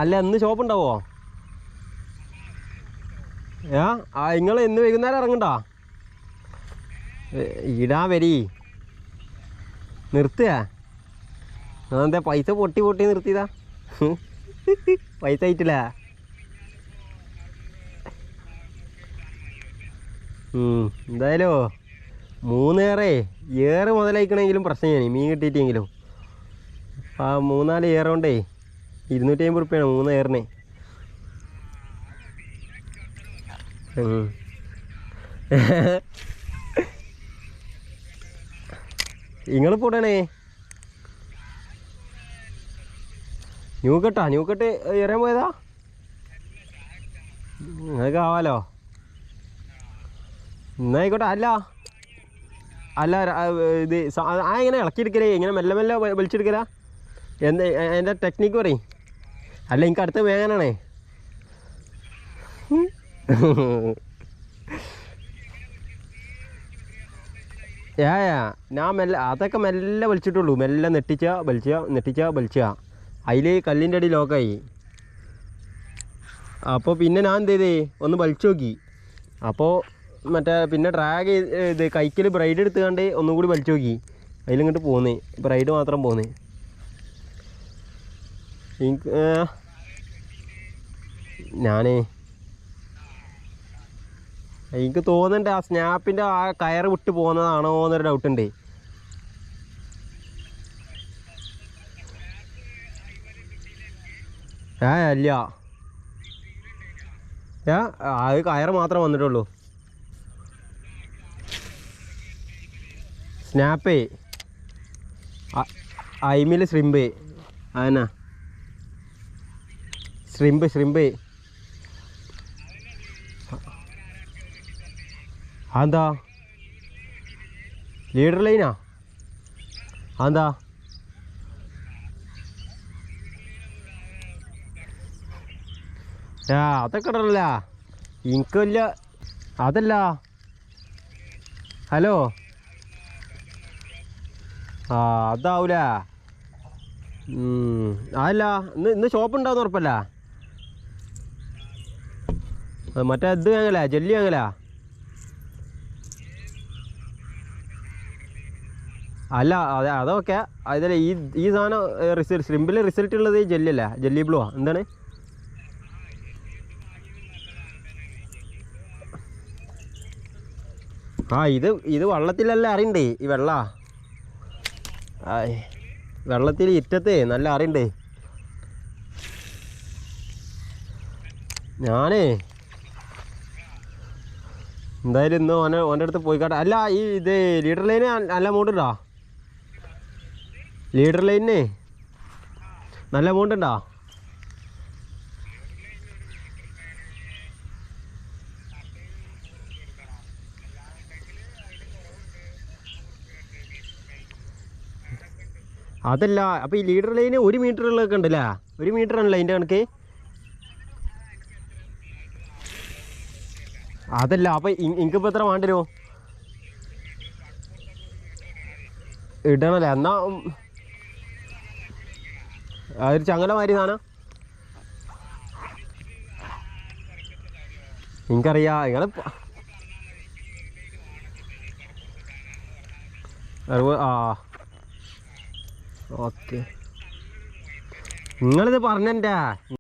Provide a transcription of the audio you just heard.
അല്ല ഇന്ന് ഷോപ്പ് ഉണ്ടാവോ? നിങ്ങൾ ഇന്ന് വൈകുന്നേരം ഇറങ്ങണ്ടോ? ഇടാൻ വരി നിർത്തുക. അതെന്താ പൈസ പൊട്ടി നിർത്തിയതാ? പൈസ ആയിട്ടില്ല. എന്തായാലും 3 ഏറ് മുതലായിക്കണമെങ്കിലും പ്രശ്നമാണ് മീൻ കിട്ടിയിട്ടെങ്കിലും. ആ 3-4 ഏറുകൊണ്ടേ 250 ഉറുപ്പ്യാണ് 3 ഏറിന്. നിങ്ങളിപ്പോൾ ഇടണേ ന്യൂക്കട്ട് എറിയാൻ പോയതാ? നിങ്ങൾക്ക് ആവാലോ. എന്നായിക്കോട്ടെ. അല്ല ഇത് എങ്ങനെ ഇളക്കിയെടുക്കലേ? ഇങ്ങനെ മെല്ലെ മെല്ലെ വലിച്ചെടുക്കലാ? എൻ്റെ ടെക്നിക്ക് പറയും. അല്ല എനിക്ക് അടുത്ത് വേഗനാണേ. ഞാൻ അതൊക്കെ മെല്ലെ വലിച്ചിട്ടുള്ളൂ. മെല്ലെ നെട്ടിച്ച അതിൽ കല്ലിൻ്റെ അടി ലോക്കായി. അപ്പോൾ പിന്നെ ഞാൻ എന്ത് ചെയ്തേ, ഒന്ന് വലിച്ചു നോക്കി. അപ്പോൾ പിന്നെ ഡ്രാഗ് ഇത് കൈക്കിൽ ബ്രൈഡ് എടുത്തുകൊണ്ട് ഒന്നും കൂടി വലിച്ചു നോക്കി. അതിലിങ്ങോട്ട് പോന്നേ, ബ്രൈഡ് മാത്രം പോന്നേ. എനിക്ക് തോന്നുന്നുണ്ട് ആ സ്നാപ്പിൻ്റെ ആ കയറ് വിട്ട് പോകുന്നതാണോ എന്നൊരു ഡൗട്ടുണ്ട്. അല്ല അത് കയറ് മാത്രം വന്നിട്ടുള്ളൂ. സ്നാപ്പേ അയിമിൽ ശ്രിമ്പ് അതന്നാ ശ്രിമ്പ്. അതെന്താ ലീഡർ ലൈനാ? അതെന്താ? അതൊക്കെ ഇടണല്ല എനിക്ക് വലിയ അതല്ല. ഹലോ അതാവൂല. അതല്ല ഇന്ന് ഷോപ്പ് ഉണ്ടാവുന്ന ഉറപ്പല്ല. മറ്റേ ഇത് വാങ്ങല, ജെല്ലി വാങ്ങല. അല്ല അതൊക്കെ അതല്ലേ ഈ സാധനം ശ്രിമ്പിൽ റിസൾട്ട് ഉള്ളത് ജെല്ലല്ല, ജെല്ലി ബ്ലൂ എന്താണ്? ഇത് വെള്ളത്തിലല്ല അറിയണ്ടേ. ഈ വെള്ളത്തിൽ ഇറ്റത്തെ നല്ല അറിയണ്ടേ. ഞാനേ എന്തായാലും ഇന്ന് ഓൻ്റെ അടുത്ത് പോയിക്കാട്ടെ. അല്ല ഇത് ലീഡർ ലൈന് നല്ല എമൗണ്ട് ഉണ്ടോ? ലീഡർ ലൈനിന് നല്ല എമൗണ്ട് ഉണ്ടോ? അതല്ല അപ്പോൾ ഈ ലീഡർ ലൈന് 1 മീറ്ററുള്ളതൊക്കെ ഉണ്ടല്ലേ? 1 മീറ്റർ ആണല്ലോ അതിൻ്റെ കണക്ക്. അതല്ല അപ്പോൾ എനിക്കിപ്പോൾ എത്ര വേണ്ടല്ലോ ഇടണല്ലേ? എന്നാ അതൊരു ചങ്ങല മാതിരി സാധനം എനിക്കറിയാം. നിങ്ങൾ 60 ഓക്കെ. നിങ്ങളിത് പറഞ്ഞെൻ്റെ